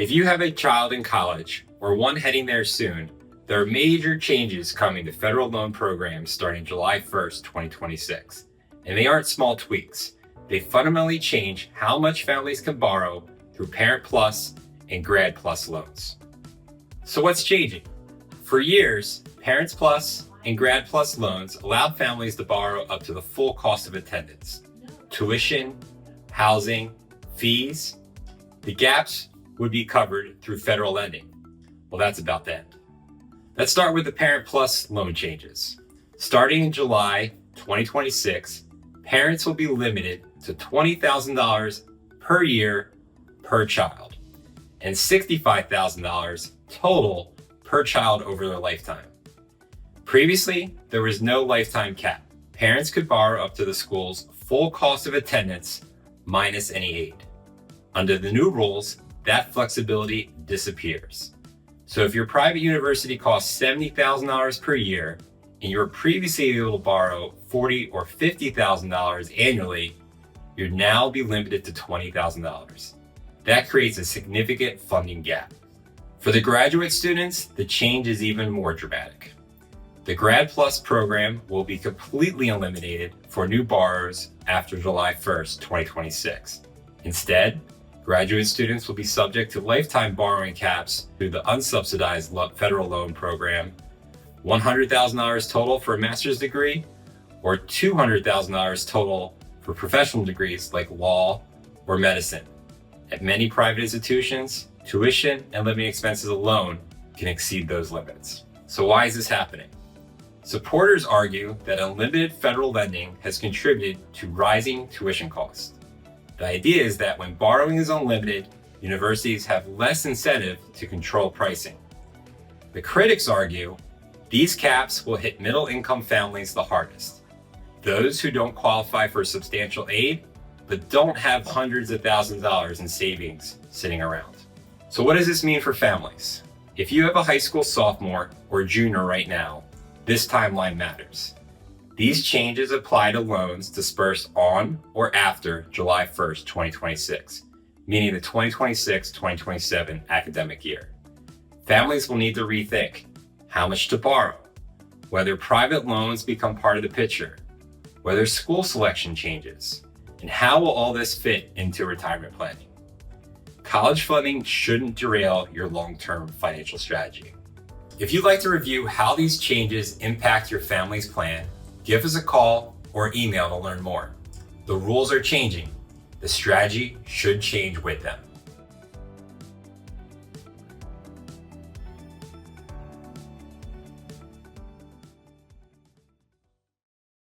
If you have a child in college or one heading there soon, there are major changes coming to federal loan programs starting July 1st, 2026. And they aren't small tweaks. They fundamentally change how much families can borrow through Parent PLUS and Grad PLUS loans. So what's changing? For years, Parents PLUS and Grad PLUS loans allowed families to borrow up to the full cost of attendance, tuition, housing, fees. The gaps would be covered through federal lending. Well, that's about to end. Let's start with the Parent PLUS loan changes. Starting in July 2026, parents will be limited to $20,000 per year per child and $65,000 total per child over their lifetime. Previously, there was no lifetime cap. Parents could borrow up to the school's full cost of attendance minus any aid. Under the new rules, that flexibility disappears. So if your private university costs $70,000 per year and you were previously able to borrow $40,000 or $50,000 annually, you'll now be limited to $20,000. That creates a significant funding gap. For the graduate students, the change is even more dramatic. The Grad PLUS program will be completely eliminated for new borrowers after July 1st, 2026. Instead, graduate students will be subject to lifetime borrowing caps through the unsubsidized federal loan program, $100,000 total for a master's degree, or $200,000 total for professional degrees like law or medicine. At many private institutions, tuition and living expenses alone can exceed those limits. So why is this happening? Supporters argue that unlimited federal lending has contributed to rising tuition costs. The idea is that when borrowing is unlimited, universities have less incentive to control pricing. The critics argue these caps will hit middle-income families the hardest, those who don't qualify for substantial aid but don't have hundreds of thousands of dollars in savings sitting around. So what does this mean for families? If you have a high school sophomore or junior right now, this timeline matters. These changes apply to loans dispersed on or after July 1st, 2026, meaning the 2026-2027 academic year. Families will need to rethink how much to borrow, whether private loans become part of the picture, whether school selection changes, and how will all this fit into retirement planning. College funding shouldn't derail your long-term financial strategy. If you'd like to review how these changes impact your family's plan, give us a call or email to learn more. The rules are changing. The strategy should change with them.